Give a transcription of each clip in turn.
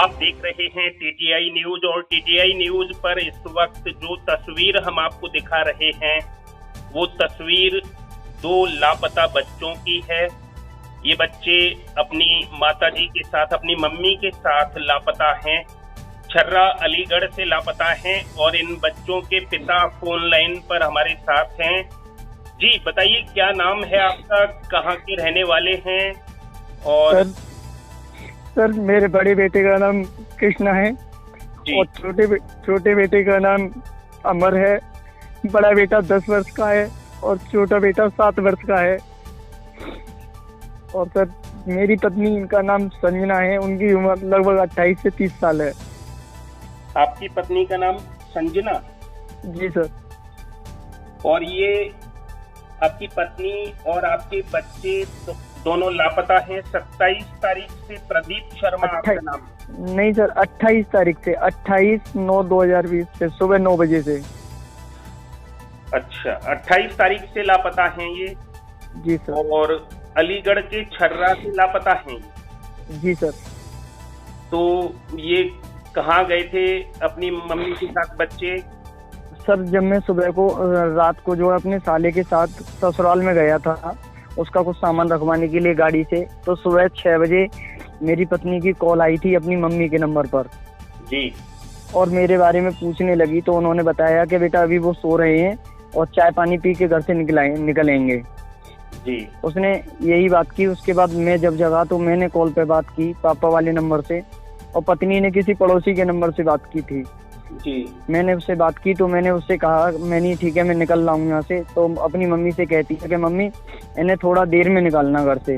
आप देख रहे हैं टीटीआई न्यूज और टीटीआई न्यूज पर इस वक्त जो तस्वीर हम आपको दिखा रहे हैं वो तस्वीर दो लापता बच्चों की है। ये बच्चे अपनी माताजी के साथ, अपनी मम्मी के साथ लापता हैं। छर्रा अलीगढ़ से लापता हैं और इन बच्चों के पिता फोन लाइन पर हमारे साथ हैं। जी बताइए, क्या नाम है आपका, कहाँ के रहने वाले हैं? और सर मेरे बड़े बेटे का नाम कृष्णा है और छोटे बेटे का नाम अमर है। बड़ा बेटा 10 वर्ष का है और छोटा बेटा 7 वर्ष का है। और सर मेरी पत्नी, इनका नाम संजना है, उनकी उम्र लगभग 28 से 30 साल है। आपकी पत्नी का नाम संजना? जी सर। और ये आपकी पत्नी और आपके बच्चे दोनों लापता हैं। 27 तारीख से प्रदीप शर्मा आपका नाम? नहीं सर, 28 तारीख से, 28/9/2020 से सुबह 9 बजे से। अच्छा, 28 तारीख से लापता हैं ये? जी सर। और अलीगढ़ के छर्रा से लापता हैं? जी सर। तो ये कहाँ गए थे अपनी मम्मी के साथ बच्चे? सर जब मैं सुबह को, रात को जो है अपने साले के साथ ससुराल में गया था, उसका कुछ सामान रखवाने के लिए गाड़ी से, तो सुबह 6 बजे मेरी पत्नी की कॉल आई थी अपनी मम्मी के नंबर पर। जी। और मेरे बारे में पूछने लगी तो उन्होंने बताया कि बेटा अभी वो सो रहे हैं और चाय पानी पी के घर से निकलेंगे। जी। उसने यही बात की। उसके बाद मैं जब जगा तो मैंने कॉल पे बात की पापा वाले नंबर से, और पत्नी ने किसी पड़ोसी के नंबर से बात की थी। जी। मैंने उससे बात की तो मैंने उससे कहा, मैंने ठीक है मैं निकल रहा हूँ यहाँ से। तो अपनी मम्मी से कहती है कि मम्मी इन्हें थोड़ा देर में निकालना घर से,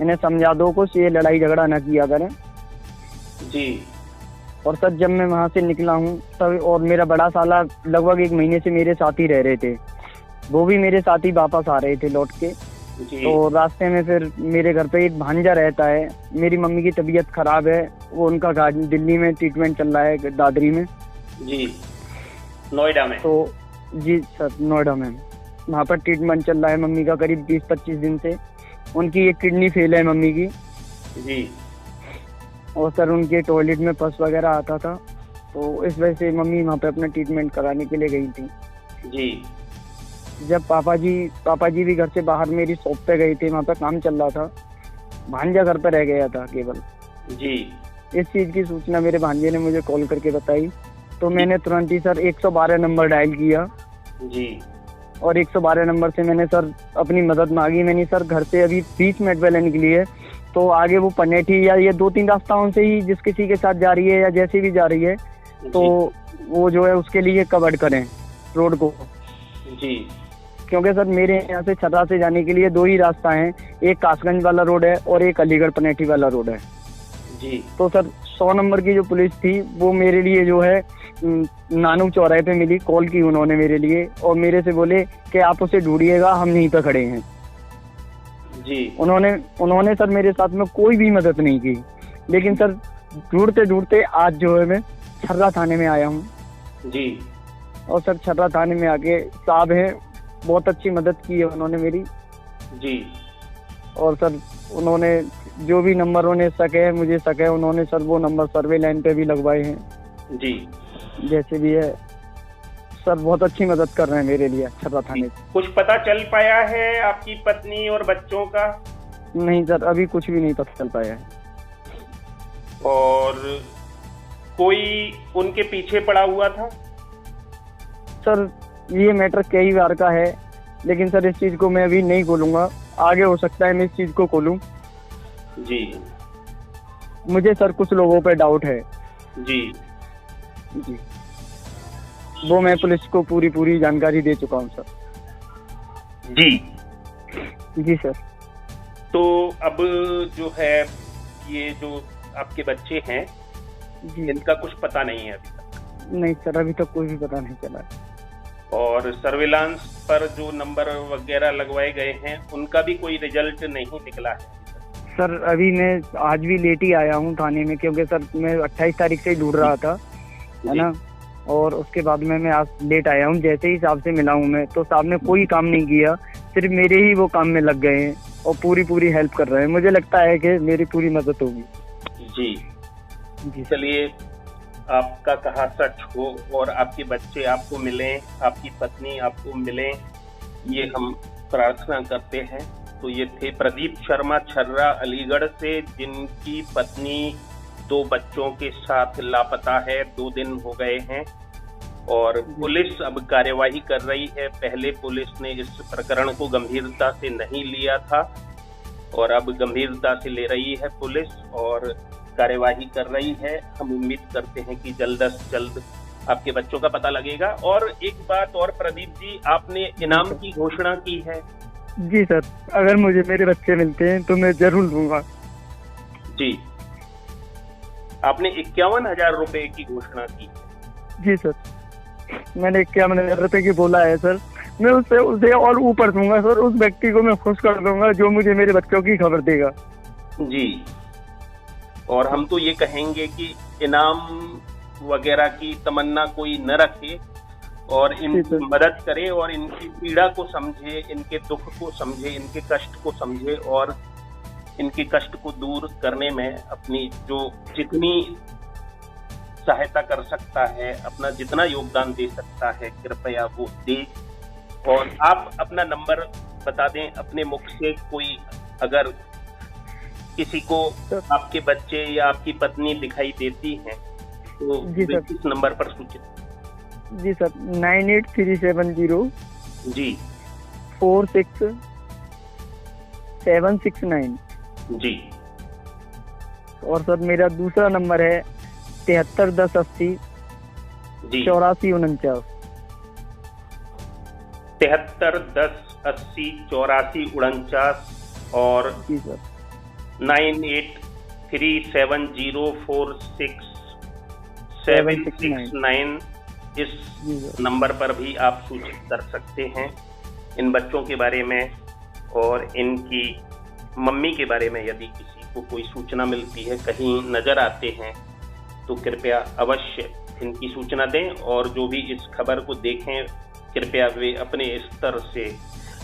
इन्हें समझा दो कुछ, ये लड़ाई झगड़ा ना किया करें। जी। और सर जब मैं वहाँ से निकला हूँ तब, और मेरा बड़ा साला लगभग 1 महीने से मेरे साथ ही रह रहे थे, वो भी मेरे साथ ही वापस आ रहे थे लौट के। तो रास्ते में फिर मेरे घर पे एक भांजा रहता है। मेरी मम्मी की तबीयत खराब है, वो उनका दिल्ली में ट्रीटमेंट चल रहा है, दादरी में। जी, नोएडा में? तो जी सर, नोएडा में वहाँ पर ट्रीटमेंट चल रहा है मम्मी का करीब 20-25 दिन से। उनकी एक किडनी फेल है मम्मी की। जी। और सर उनके टॉयलेट में पस वगैरह आता था, तो इस वजह से मम्मी वहाँ पे अपना ट्रीटमेंट कराने के लिए गई थी। जी। जब पापा जी भी घर से बाहर मेरी शॉप पे गए थे, वहाँ पे काम चल रहा था, भांजा घर पे रह गया था केवल। जी। इस चीज की सूचना मेरे भांजे ने मुझे कॉल करके बताई, तो मैंने तुरंत ही सर 112 नंबर डायल किया। जी। और 112 नंबर से मैंने सर अपनी मदद मांगी। मैंने सर घर से अभी 20 मिनट पहले निकली है, तो आगे वो पनेठी या ये 2-3 रास्ताओं से ही जिस किसी के साथ जा रही है या जैसे भी जा रही है, तो वो जो है उसके लिए कवर करें रोड को। जी। क्योंकि सर मेरे यहाँ से छर्रा से जाने के लिए 2 ही रास्ता हैं, एक कासगंज वाला रोड है और एक अलीगढ़ पनेठी वाला रोड है। जी। तो सर 100 नंबर की जो पुलिस थी वो मेरे लिए जो है नानू चौराहे पे मिली। कॉल की उन्होंने मेरे लिए और मेरे से बोले कि आप उसे ढूंढिएगा, हम यहीं पे खड़े हैं। जी। उन्होंने सर मेरे साथ में कोई भी मदद नहीं की, लेकिन सर ढूंढते आज जो है मैं छर्रा थाने में आया हूँ। जी। और सर छर्रा थाने में आके साहब हैं, बहुत अच्छी मदद की है उन्होंने मेरी। जी। और सर उन्होंने जो भी नंबर उन्हें सके, मुझे सके, उन्होंने सर वो नंबर सर्वे लाइन पे भी लगवाए हैं। जी। जैसे भी है सर, बहुत अच्छी मदद कर रहे हैं मेरे लिए छर्रा थाने। कुछ पता चल पाया है आपकी पत्नी और बच्चों का? नहीं सर, अभी कुछ भी नहीं पता चल पाया है। और कोई उनके पीछे पड़ा हुआ था? सर ये मैटर कई बार का है, लेकिन सर इस चीज को मैं अभी नहीं खोलूंगा। आगे हो सकता है मैं इस चीज को खोलूं। जी। मुझे सर कुछ लोगों पे डाउट है। जी। जी, वो मैं पुलिस को पूरी जानकारी दे चुका हूँ सर। जी। जी सर। तो अब जो है ये जो आपके बच्चे हैं जी, इनका कुछ पता नहीं है अभी तक? नहीं सर, अभी तक कोई भी पता नहीं चला है। और सर्विलांस पर जो नंबर वगैरह लगवाए गए हैं उनका भी कोई रिजल्ट नहीं निकला है सर? अभी मैं आज भी लेट ही आया हूँ थाने में, क्योंकि सर मैं 28 तारीख से ही ढूंढ रहा था, है ना। और उसके बाद में मैं आज लेट आया हूँ। जैसे ही साहब से मिला हूँ मैं, तो साहब ने कोई काम नहीं किया, सिर्फ मेरे ही वो काम में लग गए हैं और पूरी हेल्प कर रहे हैं। मुझे लगता है कि मेरी पूरी मदद होगी। जी। जी सर। चलिए, आपका कहा सच हो और आपके बच्चे आपको मिलें, आपकी पत्नी आपको मिलें, ये हम प्रार्थना करते हैं। तो ये थे प्रदीप शर्मा छर्रा अलीगढ़ से, जिनकी पत्नी 2 बच्चों के साथ लापता है, 2 दिन हो गए हैं और पुलिस अब कार्यवाही कर रही है। पहले पुलिस ने इस प्रकरण को गंभीरता से नहीं लिया था और अब गंभीरता से ले रही है पुलिस और कार्यवाही कर रही है। हम उम्मीद करते हैं कि जल्द से जल्द आपके बच्चों का पता लगेगा। और एक बात और प्रदीप जी, आपने इनाम की घोषणा की है। जी सर, अगर मुझे मेरे बच्चे मिलते हैं तो मैं जरूर दूंगा। जी, आपने 51,000 रुपए की घोषणा की। जी सर, मैंने 51,000 रुपए की बोला है सर। मैं उसे और ऊपर दूंगा सर। उस व्यक्ति को मैं खुश कर दूंगा जो मुझे मेरे बच्चों की खबर देगा। जी, और हम तो ये कहेंगे कि इनाम वगैरह की तमन्ना कोई न रखे और इनकी मदद करे और इनकी पीड़ा को समझे, इनके दुख को समझे, इनके कष्ट को समझे और इनके कष्ट को दूर करने में अपनी जो जितनी सहायता कर सकता है, अपना जितना योगदान दे सकता है, कृपया वो दे। और आप अपना नंबर बता दें अपने मुख से। कोई अगर किसी को आपके बच्चे या आपकी पत्नी दिखाई देती हैं तो इस नंबर पर सूचित। जी सर, 9837 जी 46769 जी। और सर मेरा दूसरा नंबर है 731080 8449। 731080 8449 और जी सर 9837046769 इस नंबर पर भी आप सूचित कर सकते हैं इन बच्चों के बारे में और इनकी मम्मी के बारे में। यदि किसी को कोई सूचना मिलती है, कहीं नजर आते हैं, तो कृपया अवश्य इनकी सूचना दें। और जो भी इस खबर को देखें, कृपया वे अपने स्तर से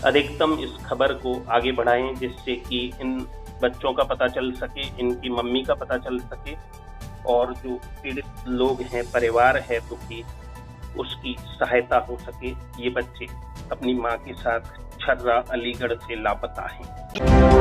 अधिकतम इस खबर को आगे बढ़ाएं, जिससे कि इन बच्चों का पता चल सके, इनकी मम्मी का पता चल सके और जो पीड़ित लोग हैं, परिवार है दुखी, उसकी सहायता हो सके। ये बच्चे अपनी मां के साथ छर्रा अलीगढ़ से लापता हैं।